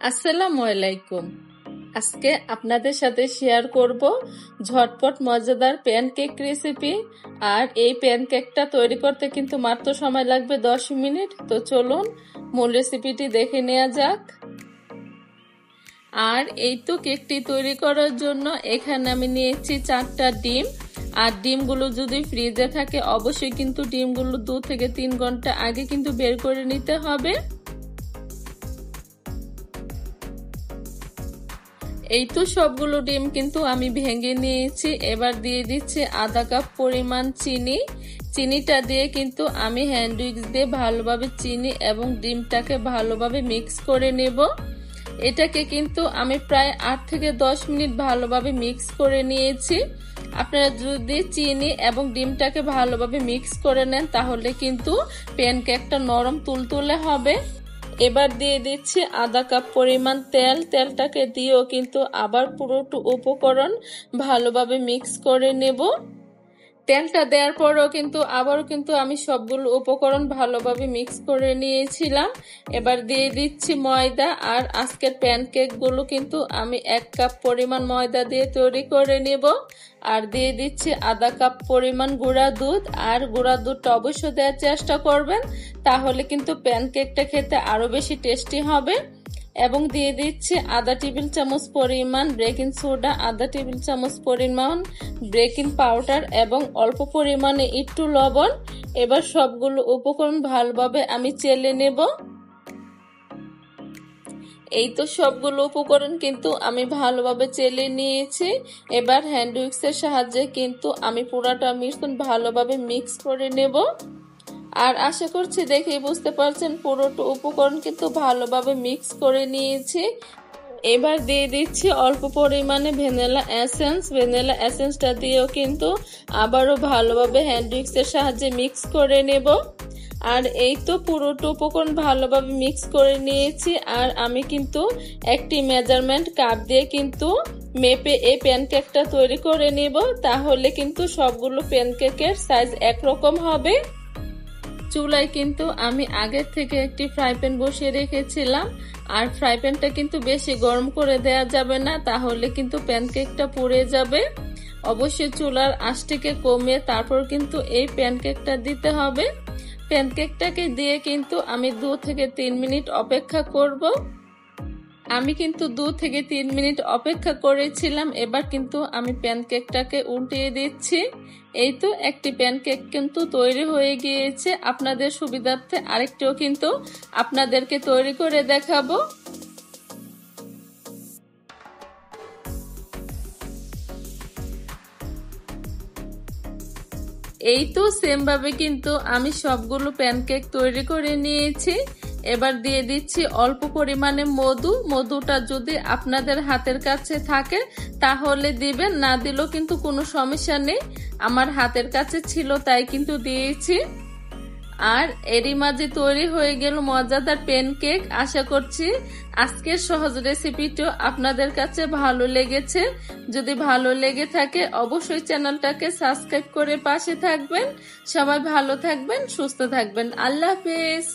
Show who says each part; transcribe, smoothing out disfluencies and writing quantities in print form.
Speaker 1: আসসালামু আলাইকুম। আজকে আপনাদের সাথে শেয়ার করব ঝটপট মজাদার প্যানকেক রেসিপি। আর এই প্যানকেকটা তৈরি করতে কিন্তু মাত্র সময় লাগবে 10 মিনিট। তো চলুন মূল রেসিপিটি দেখে নেওয়া যাক। আর এই তো কেকটি তৈরি করার জন্য এখানে আমি নিয়েছি 4টা ডিম। আর ডিমগুলো যদি ফ্রিজে থাকে অবশ্যই কিন্তু ডিমগুলো 2 থেকে 3 ঘন্টা আগে কিন্তু বের করে নিতে হবে। এই তো সবগুলো ডিম কিন্তু আমি ভেঙে নিয়েছি। এবার দিয়ে দিচ্ছি আধা কাপ পরিমাণ চিনি। চিনিটা দিয়ে কিন্তু আমি হ্যান্ড উইক্স দিয়ে ভালোভাবে চিনি এবং ডিমটাকে ভালোভাবে মিক্স করে নেব। এটাকে কিন্তু আমি প্রায় 8 থেকে 10 মিনিট ভালোভাবে মিক্স করে নিয়েছি। আপনারা যদি চিনি এবং ডিমটাকে ভালোভাবে মিক্স করে নেন তাহলে কিন্তু প্যানকেকটা নরম তুলতুলে হবে। এবার দিয়ে দিচ্ছি আধা কাপ পরিমাণ তেল। তেলটাকে দিয়েও কিন্তু আবার পুরোটা উপকরণ ভালোভাবে মিক্স করে নেব। তেলটা দেওয়ার পরেও কিন্তু আবারও কিন্তু আমি সবগুলো উপকরণ ভালোভাবে মিক্স করে নিয়েছিলাম। এবার দিয়ে দিচ্ছি ময়দা। আর আজকের প্যানকেকগুলো কিন্তু আমি 1 কাপ পরিমাণ ময়দা দিয়ে তৈরি করে নেব। আর দিয়ে দিচ্ছি আধা কাপ পরিমাণ গুঁড়া দুধ। আর গুঁড়া দুধটা অবশ্যই দেওয়ার চেষ্টা করবেন, তাহলে কিন্তু প্যানকেকটা খেতে আরো বেশি টেস্টি হবে। এবং দিয়ে দিচ্ছি আধা টেবিল চামচ পরিমাণ বেকিং সোডা, আধা টেবিল চামচ পরিমাণ বেকিং পাউডার এবং অল্প পরিমাণে একটু লবণ। এবার সবগুলো উপকরণ ভালোভাবে আমি চেলে নেব। এই তো সবগুলো উপকরণ কিন্তু আমি ভালোভাবে চেলে নিয়েছি। এবার হ্যান্ড উইক্সের সাহায্যে কিন্তু আমি পুরাটা মিশ্রণ ভালোভাবে মিক্স করে নেব। আর আশা করছি দেখেই বুঝতে পারছেন পুরোটা উপকরণ কিন্তু ভালোভাবে মিক্স করে নিয়েছি। এবার দিয়ে দিচ্ছি অল্প পরিমাণে ভ্যানিলা এসেন্স। ভ্যানিলা এসেন্সটা দিয়েও কিন্তু আবারও ভালোভাবে হ্যান্ড উইক্সের সাহায্যে মিক্স করে নেব। আর এই তো পুরোটা উপকরণ ভালোভাবে মিক্স করে নিয়েছি। আর আমি কিন্তু একটি মেজারমেন্ট কাপ দিয়ে কিন্তু মেপে এই প্যানকেকটা তৈরি করে নেব, তাহলে কিন্তু সবগুলো প্যানকেকের সাইজ একরকম হবে। চুলায় কিন্তু আমি আগের থেকে একটি ফ্রাই প্যান বসিয়ে রেখেছিলাম। আর ফ্রাই প্যানটা কিন্তু বেশি গরম করে দেওয়া যাবে না, তাহলে কিন্তু প্যানকেকটা পুড়ে যাবে। অবশ্যই চুলার আঁচটিকে কমিয়ে তারপর কিন্তু এই প্যানকেকটা দিতে হবে। প্যানকেকটাকে দিয়ে কিন্তু আমি 2 থেকে 3 মিনিট অপেক্ষা করব। আমি কিন্তু 2 থেকে 3 মিনিট অপেক্ষা করেছিলাম। এবার কিন্তু আমি প্যানকেকটাকে উল্টিয়ে দিচ্ছি। এই তো একটি প্যানকেক কিন্তু তৈরি হয়ে গিয়েছে। আপনাদের সুবিধার্থে আরেকটিও কিন্তু আপনাদেরকে তৈরি করে দেখাবো। এই তো সেম ভাবে কিন্তু আমি সবগুলো প্যানকেক তৈরি করে নিয়েছি। এবার দিয়ে দিচ্ছি অল্প পরিমাণে মধু। মধুটা যদি আপনাদের হাতের কাছে থাকে তাহলে দিবেন, না দিলেও কিন্তু কোনো সমস্যা নেই। আমার হাতের কাছে ছিল তাই কিন্তু দিয়েছি। আর এরই মাঝে তৈরি হয়ে গেল মজাদার প্যানকেক। আশা করছি আজকের সহজ রেসিপিটিও আপনাদের কাছে ভালো লেগেছে। যদি ভালো লেগে থাকে অবশ্যই চ্যানেলটাকে সাবস্ক্রাইব করে পাশে থাকবেন। সবাই ভালো থাকবেন, সুস্থ থাকবেন। আল্লাহ হাফেজ।